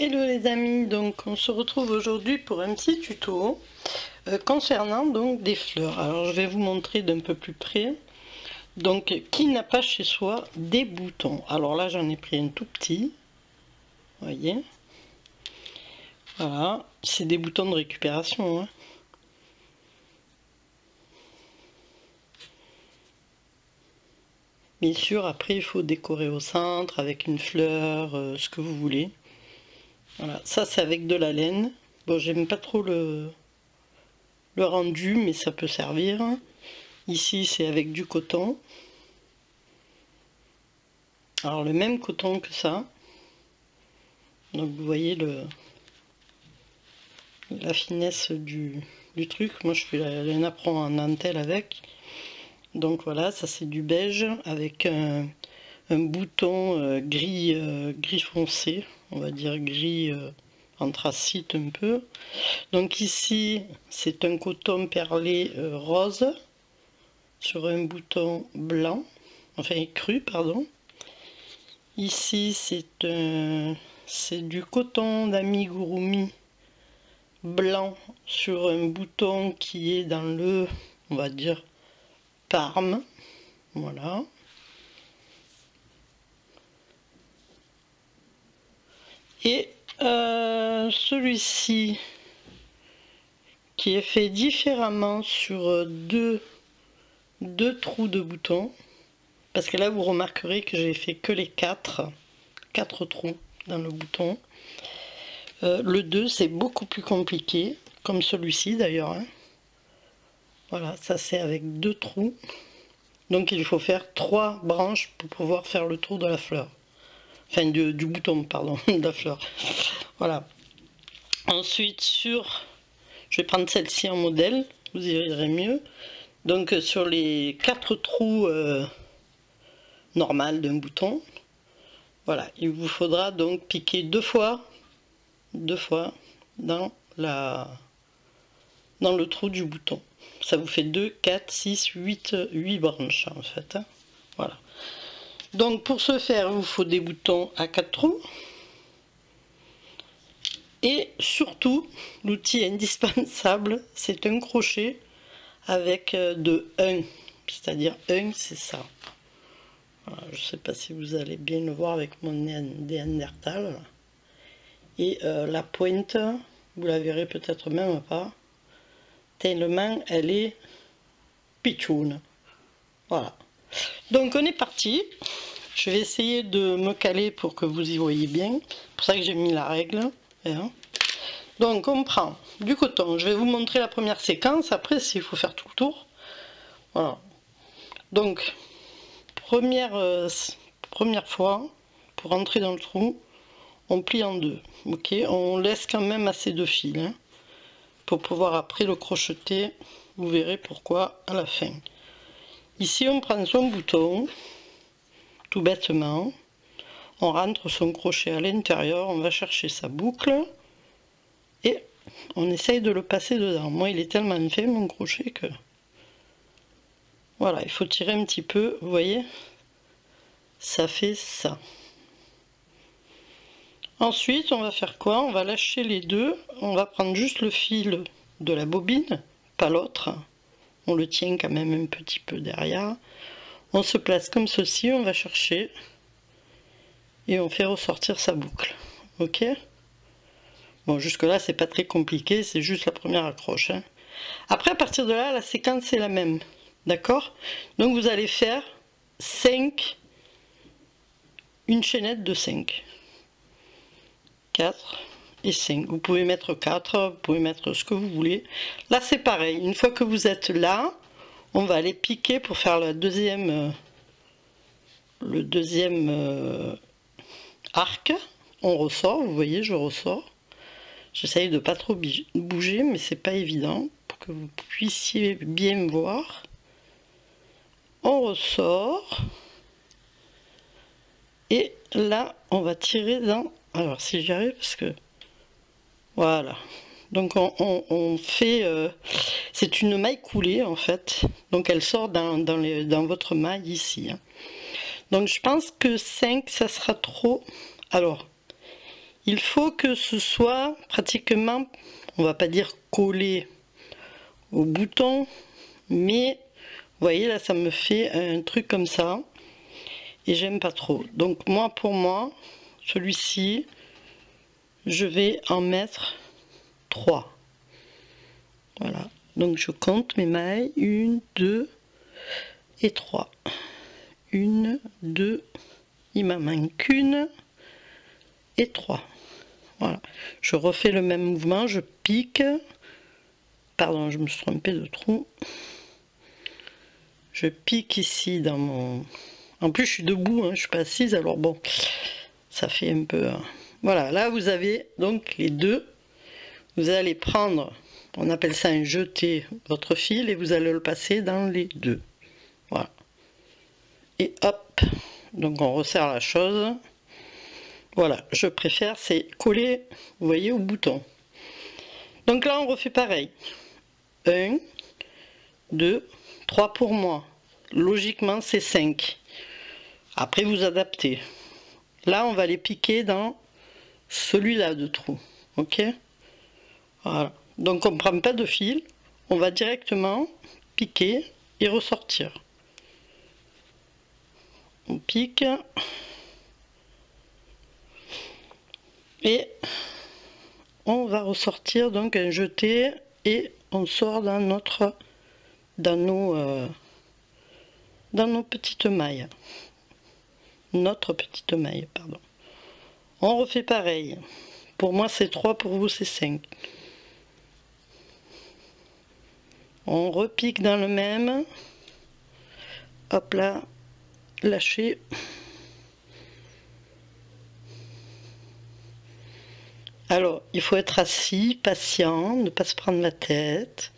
Hello les amis, donc on se retrouve aujourd'hui pour un petit tuto concernant donc des fleurs. Alors je vais vous montrer d'un peu plus près. Donc qui n'a pas chez soi des boutons? Alors là j'en ai pris un tout petit, vous voyez. Voilà, c'est des boutons de récupération, hein. Bien sûr, après il faut décorer au centre avec une fleur, ce que vous voulez. Voilà, ça c'est avec de la laine. Bon, j'aime pas trop le rendu, mais ça peut servir. Ici c'est avec du coton. Alors le même coton que ça. Donc vous voyez la finesse du truc. Moi je fais la napperon en dentelle avec. Donc voilà, ça c'est du beige avec un bouton gris, gris foncé, on va dire gris anthracite un peu. Donc ici c'est un coton perlé rose sur un bouton blanc, enfin cru pardon. Ici c'est du coton d'amigurumi blanc sur un bouton qui est dans le, on va dire, Parme. Voilà. Et celui-ci qui est fait différemment sur deux trous de boutons. Parce que là vous remarquerez que j'ai fait que les quatre trous dans le bouton. Le 2 c'est beaucoup plus compliqué, comme celui-ci d'ailleurs, hein. Voilà, ça c'est avec deux trous. Donc il faut faire 3 branches pour pouvoir faire le tour de la fleur. Enfin du bouton, pardon, de la fleur. Voilà. Ensuite je vais prendre celle-ci en modèle, vous y verrez mieux. Donc sur les 4 trous normales d'un bouton, voilà, il vous faudra donc piquer deux fois dans le trou du bouton. Ça vous fait 2, 4, 6, 8 branches en fait, hein. Voilà. Donc pour ce faire, il vous faut des boutons à 4 trous. Et surtout, l'outil indispensable, c'est un crochet avec de 1. C'est-à-dire 1, c'est ça. Voilà, je ne sais pas si vous allez bien le voir avec mon Néandertal. Et la pointe, vous la verrez peut-être même pas, tellement elle est pitchoune. Voilà. Donc on est parti. Je vais essayer de me caler pour que vous y voyez bien. C'est pour ça que j'ai mis la règle. Hein. Donc on prend du coton. Je vais vous montrer la première séquence. Après, s'il faut faire tout le tour. Voilà. Donc, première fois, pour entrer dans le trou, on plie en deux. Ok, on laisse quand même assez de fil, hein, pour pouvoir après le crocheter. Vous verrez pourquoi à la fin. Ici, on prend son bouton, tout bêtement. On rentre son crochet à l'intérieur, on va chercher sa boucle et on essaye de le passer dedans. Moi, il est tellement fait, mon crochet, que... Voilà, il faut tirer un petit peu, vous voyez, ça fait ça. Ensuite, on va faire quoi? On va lâcher les deux, on va prendre juste le fil de la bobine, pas l'autre. On le tient quand même un petit peu derrière. On se place comme ceci, on va chercher et on fait ressortir sa boucle. Ok? Bon, jusque là c'est pas très compliqué, c'est juste la première accroche, hein. Après, à partir de là, la séquence est la même. D'accord? Donc vous allez faire 5, une chaînette de 5. 4 et 5. Vous pouvez mettre 4, vous pouvez mettre ce que vous voulez. Là c'est pareil, une fois que vous êtes là, on va aller piquer pour faire le deuxième arc. On ressort, vous voyez, je ressors. J'essaye de pas trop bouger, mais c'est pas évident pour que vous puissiez bien me voir. On ressort. Et là, on va tirer dans... Alors, si j'y arrive, parce que... Voilà. Donc, on fait... c'est une maille coulée, en fait. Donc, elle sort dans votre maille, ici, hein. Donc, je pense que 5, ça sera trop... Alors, Il faut que ce soit pratiquement, on va pas dire collé au bouton, mais vous voyez là ça me fait un truc comme ça et j'aime pas trop. Donc moi pour moi, celui-ci, je vais en mettre 3. Voilà, donc je compte mes mailles, 1, 2 et 3. 1, 2, il m'en manque une et 3. Voilà, je refais le même mouvement, je pique. Pardon, je me suis trompée de trou. Je pique ici dans mon... En plus, je suis debout, hein, je suis pas assise, alors bon, ça fait un peu... Voilà, là, vous avez donc les deux. Vous allez prendre, on appelle ça un jeté, votre fil, et vous allez le passer dans les deux. Voilà. Et hop, donc on resserre la chose. Voilà, je préfère, c'est coller, vous voyez, au bouton. Donc là, on refait pareil. 1, 2, 3 pour moi. Logiquement, c'est 5. Après, vous adaptez. Là, on va les piquer dans celui-là de trou. Ok? Voilà. Donc, on ne prend pas de fil. On va directement piquer et ressortir. On pique. Et on va ressortir donc un jeté et on sort dans notre... dans nos petites mailles. Notre petite maille, pardon. On refait pareil. Pour moi c'est 3, pour vous c'est 5. On repique dans le même. Hop là, lâchez. Alors, il faut être assis, patient, ne pas se prendre la tête.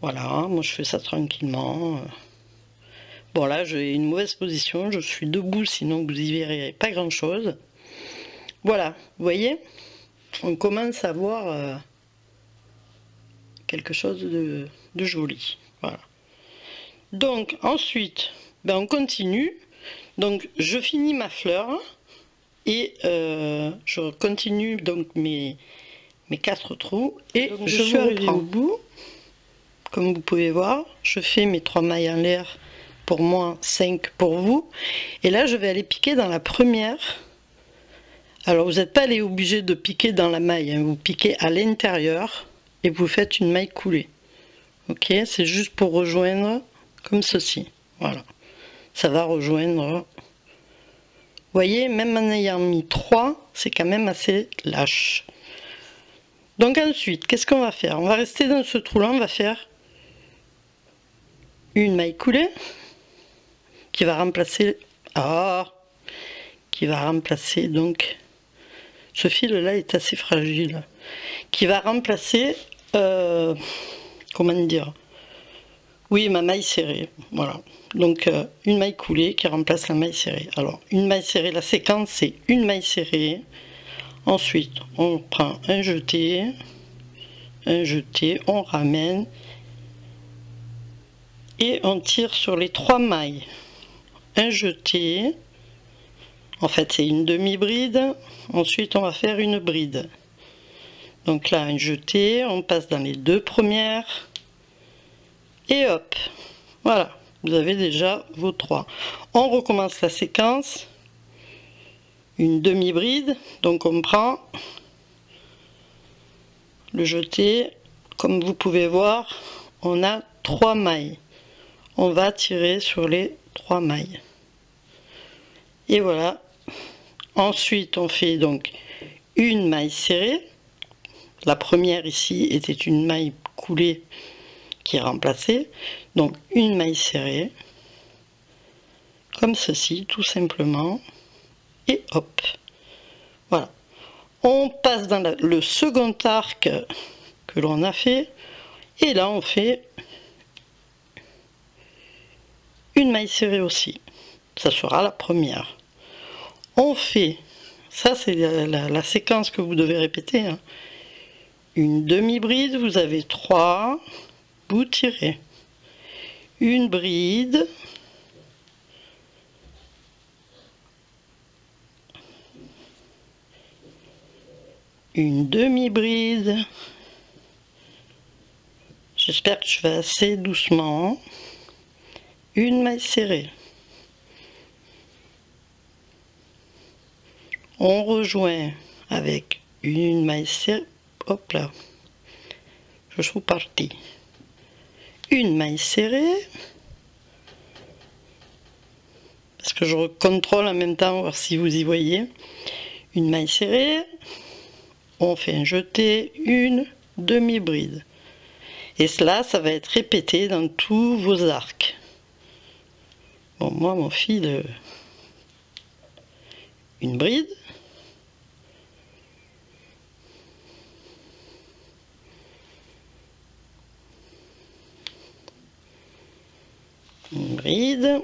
Voilà, moi je fais ça tranquillement. Bon là, j'ai une mauvaise position, je suis debout, sinon vous y verrez pas grand chose. Voilà, vous voyez, on commence à voir quelque chose de joli. Voilà. Donc ensuite, ben, on continue. Donc je finis ma fleur et je continue donc mes 4 trous et donc, je suis arrivée au bout. Comme vous pouvez voir, je fais mes 3 mailles en l'air pour moi, 5 pour vous. Et là, je vais aller piquer dans la première. Alors, vous n'êtes pas obligé de piquer dans la maille, hein. Vous piquez à l'intérieur et vous faites une maille coulée. Ok, c'est juste pour rejoindre comme ceci. Voilà, ça va rejoindre. Vous voyez, même en ayant mis 3, c'est quand même assez lâche. Donc ensuite, qu'est-ce qu'on va faire? On va rester dans ce trou-là, on va faire une maille coulée qui va remplacer donc ce fil là est assez fragile, qui va remplacer comment dire, oui, ma maille serrée. Voilà, donc une maille coulée qui remplace la maille serrée. Alors une maille serrée, la séquence c'est une maille serrée, ensuite on prend un jeté, on ramène et on tire sur les 3 mailles. Un jeté, en fait c'est une demi-bride, ensuite on va faire une bride. Donc là un jeté, on passe dans les 2 premières et hop, voilà, vous avez déjà vos 3. On recommence la séquence, une demi-bride, donc on prend le jeté, comme vous pouvez voir, on a 3 mailles. On va tirer sur les 3 mailles. Et voilà. Ensuite, on fait donc une maille serrée. La première ici était une maille coulée qui est remplacée. Donc une maille serrée. Comme ceci, tout simplement. Et hop. Voilà. On passe dans le second arc que l'on a fait. Et là, on fait une maille serrée aussi. Ça sera la première. On fait, ça c'est la séquence que vous devez répéter, hein. Une demi-bride, vous avez 3, vous tirez. Une bride, une demi-bride. J'espère que je vais assez doucement. Une maille serrée. On rejoint avec une maille serrée. Hop là. Je suis parti. Une maille serrée. Parce que je contrôle en même temps, voir si vous y voyez. Une maille serrée. On fait un jeté, une demi-bride. Et cela, ça va être répété dans tous vos arcs. Bon, moi, mon fil, une bride. Une bride.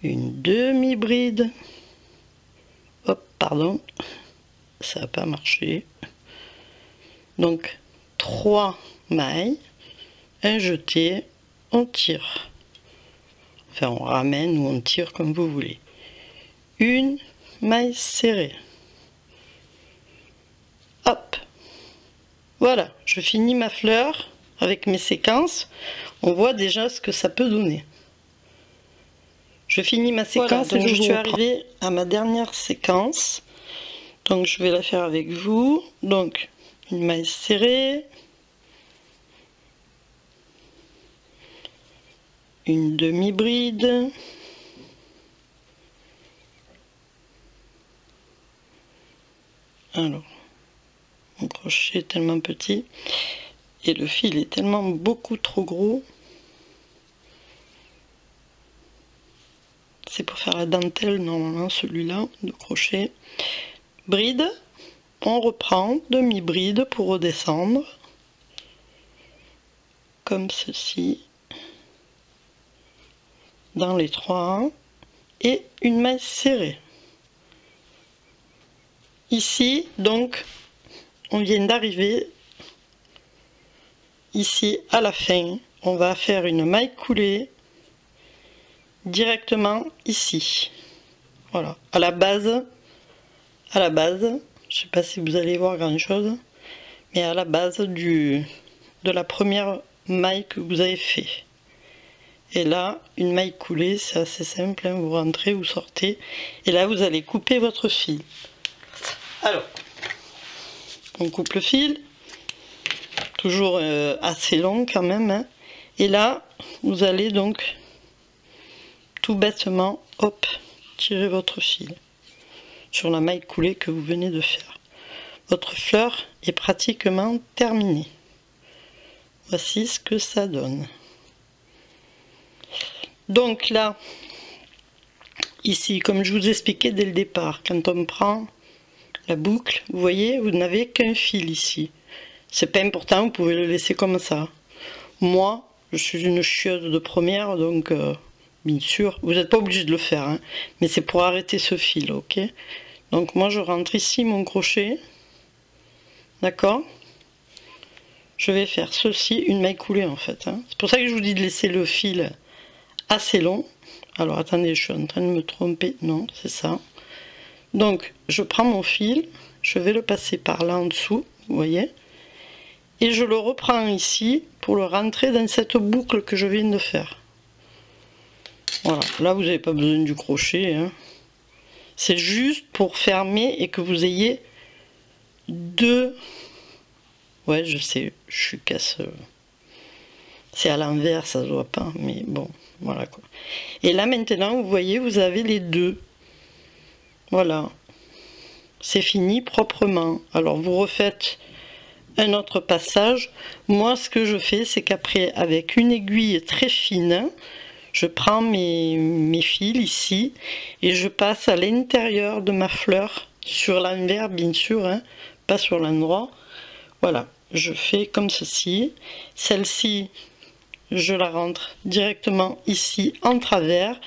Une demi-bride. Hop, pardon. Ça n'a pas marché. Donc, 3 mailles, un jeté, on tire. Enfin, on ramène ou on tire comme vous voulez. Une maille serrée. Hop. Voilà, je finis ma fleur avec mes séquences. On voit déjà ce que ça peut donner. Je finis ma séquence et je suis arrivée à ma dernière séquence. Donc, je vais la faire avec vous. Donc, une maille serrée. Une demi-bride. Alors, mon crochet est tellement petit et le fil est tellement beaucoup trop gros. C'est pour faire la dentelle normalement celui-là de crochet. Bride, on reprend demi-bride pour redescendre comme ceci. Dans les 3 et une maille serrée. Ici, donc, on vient d'arriver ici à la fin. On va faire une maille coulée directement ici. Voilà, à la base, je ne sais pas si vous allez voir grand chose, mais à la base de la première maille que vous avez fait. Et là, une maille coulée, c'est assez simple, hein, vous rentrez, vous sortez, et là vous allez couper votre fil. Alors, on coupe le fil, toujours assez long quand même, hein, et là, vous allez donc tout bêtement, hop, tirer votre fil sur la maille coulée que vous venez de faire. Votre fleur est pratiquement terminée. Voici ce que ça donne. Donc là, ici, comme je vous expliquais dès le départ, quand on prend la boucle, vous voyez, vous n'avez qu'un fil ici. C'est pas important, vous pouvez le laisser comme ça. Moi, je suis une chieuse de première, donc bien sûr, vous n'êtes pas obligé de le faire, hein, mais c'est pour arrêter ce fil, ok? Donc moi, je rentre ici mon crochet, d'accord? Je vais faire ceci, une maille coulée en fait. Hein. C'est pour ça que je vous dis de laisser le fil assez long. Alors attendez, je suis en train de me tromper. Non, c'est ça. Donc je prends mon fil, je vais le passer par là en dessous, vous voyez, et je le reprends ici pour le rentrer dans cette boucle que je viens de faire. Voilà, là vous n'avez pas besoin du crochet, hein. C'est juste pour fermer et que vous ayez deux. Ouais, je sais, je suis casse. C'est à l'envers, ça se voit pas, mais bon, voilà quoi. Et là maintenant, vous voyez, vous avez les deux. Voilà. C'est fini proprement. Alors vous refaites un autre passage. Moi, ce que je fais, c'est qu'après, avec une aiguille très fine, je prends mes fils ici et je passe à l'intérieur de ma fleur, sur l'envers bien sûr, hein, pas sur l'endroit. Voilà, je fais comme ceci. Celle-ci, je la rentre directement ici en travers.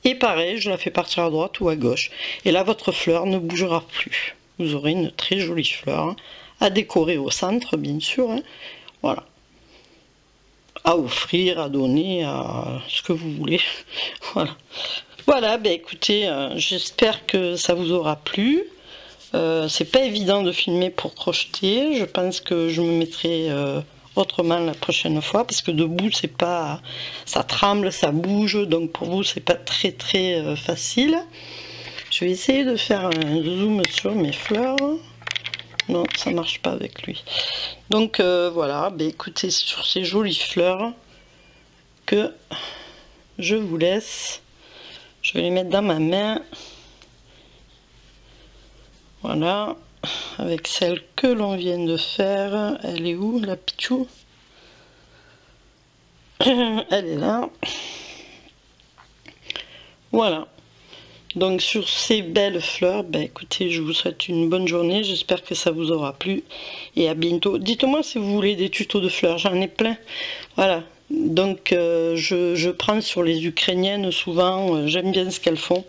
Et pareil, je la fais partir à droite ou à gauche. Et là, votre fleur ne bougera plus. Vous aurez une très jolie fleur, hein, à décorer au centre, bien sûr. Hein. Voilà. À offrir, à donner, à ce que vous voulez. Voilà. Voilà, ben écoutez, j'espère que ça vous aura plu. C'est pas évident de filmer pour crocheter. Je pense que je me mettrai autrement la prochaine fois, parce que debout c'est pas, ça tremble, ça bouge, donc pour vous c'est pas très facile. Je vais essayer de faire un zoom sur mes fleurs. Non, ça marche pas avec lui. Donc voilà, ben écoutez, sur ces jolies fleurs que je vous laisse. Je vais les mettre dans ma main. Voilà, avec celle que l'on vient de faire. Elle est où, la pichou? Elle est là. Voilà. Donc sur ces belles fleurs, ben écoutez, je vous souhaite une bonne journée. J'espère que ça vous aura plu. Et à bientôt. Dites-moi si vous voulez des tutos de fleurs, j'en ai plein. Voilà. Donc je prends sur les ukrainiennes souvent. J'aime bien ce qu'elles font.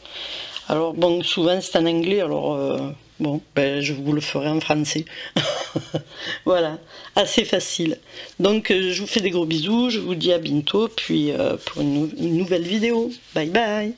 Alors bon, souvent c'est en anglais, alors bon, ben, je vous le ferai en français. Voilà, assez facile. Donc je vous fais des gros bisous, je vous dis à bientôt, puis pour une nouvelle vidéo. Bye bye!